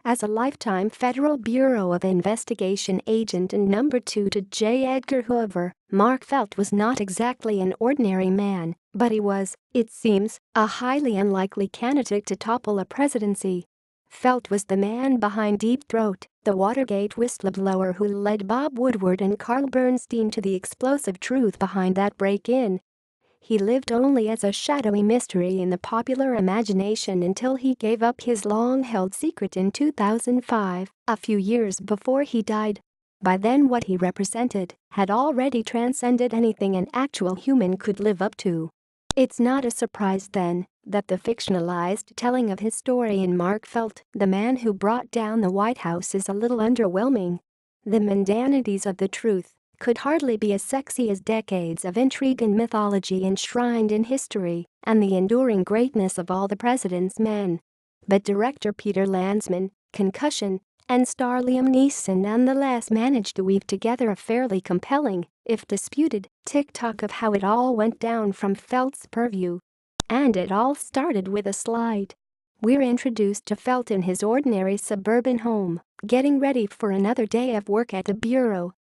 As a lifetime Federal Bureau of Investigation agent and number 2 to J. Edgar Hoover, Mark Felt was not exactly an ordinary man, but he was, it seems, a highly unlikely candidate to topple a presidency. Felt was the man behind Deep Throat, the Watergate whistleblower who led Bob Woodward and Carl Bernstein to the explosive truth behind that break-in. He lived only as a shadowy mystery in the popular imagination until he gave up his long-held secret in 2005, a few years before he died. By then what he represented had already transcended anything an actual human could live up to. It's not a surprise then that the fictionalized telling of his story in Mark Felt, the man who brought down the White House, is a little underwhelming. The mundanities of the truth could hardly be as sexy as decades of intrigue and mythology enshrined in history and the enduring greatness of all the president's men. But director Peter Landesman, Concussion, and star Liam Neeson nonetheless managed to weave together a fairly compelling, if disputed, tick-tock of how it all went down from Felt's purview. And it all started with a slide. We're introduced to Felt in his ordinary suburban home, getting ready for another day of work at the bureau.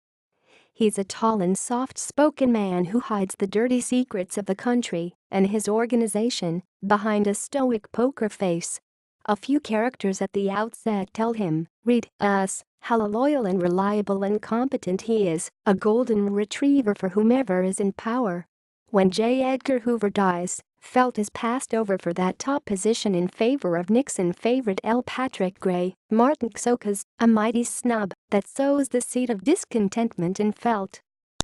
He's a tall and soft-spoken man who hides the dirty secrets of the country and his organization behind a stoic poker face. A few characters at the outset tell him, read us, how loyal and reliable and competent he is, a golden retriever for whomever is in power. When J. Edgar Hoover dies, Felt is passed over for that top position in favor of Nixon favorite L. Patrick Gray, Martin Xokas, a mighty snub that sows the seed of discontentment in Felt.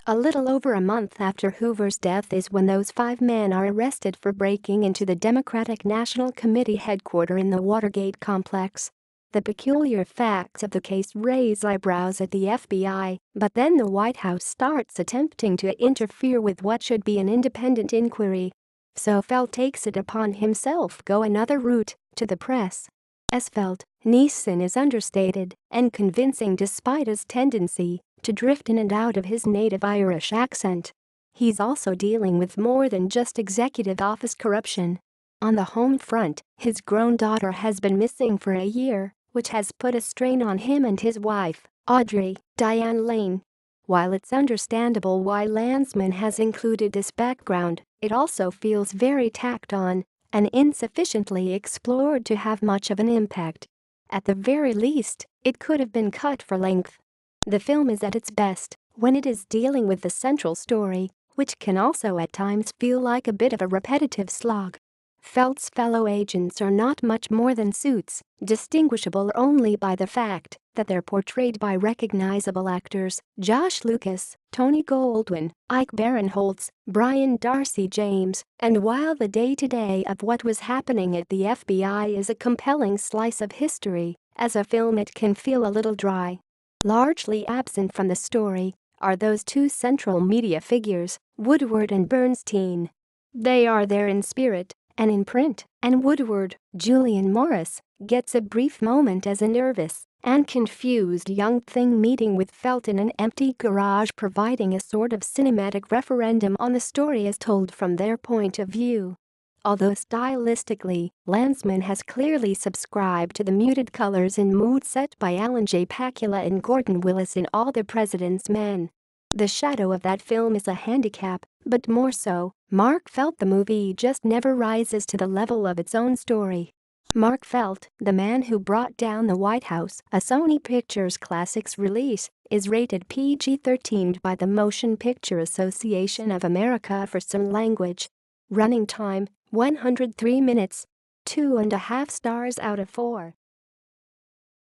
A little over a month after Hoover's death is when those 5 men are arrested for breaking into the Democratic National Committee headquarters in the Watergate complex. The peculiar facts of the case raise eyebrows at the FBI, but then the White House starts attempting to interfere with what should be an independent inquiry. So Felt takes it upon himself go another route, to the press. As Felt, Neeson is understated and convincing despite his tendency to drift in and out of his native Irish accent. He's also dealing with more than just executive office corruption. On the home front, his grown daughter has been missing for a year, which has put a strain on him and his wife, Audrey Diane Lane. While it's understandable why Landesman has included this background, it also feels very tacked on and insufficiently explored to have much of an impact. At the very least, it could have been cut for length. The film is at its best when it is dealing with the central story, which can also at times feel like a bit of a repetitive slog. Felt's fellow agents are not much more than suits, distinguishable only by the fact that they're portrayed by recognizable actors: Josh Lucas, Tony Goldwyn, Ike Barinholtz, Brian Darcy James. And while the day-to-day of what was happening at the FBI is a compelling slice of history, as a film it can feel a little dry. Largely absent from the story are those 2 central media figures, Woodward and Bernstein. They are there in spirit and in print, and Woodward, Julian Morris, gets a brief moment as a nervous and confused young thing meeting with Felt in an empty garage, providing a sort of cinematic referendum on the story as told from their point of view. Although stylistically, Landesman has clearly subscribed to the muted colors and mood set by Alan J. Pakula and Gordon Willis in All the President's Men. The shadow of that film is a handicap, but more so, Mark Felt the movie just never rises to the level of its own story. Mark Felt, the man who brought down the White House, a Sony Pictures Classics release, is rated PG-13 by the Motion Picture Association of America for some language. Running time, 103 minutes. 2.5 stars out of 4.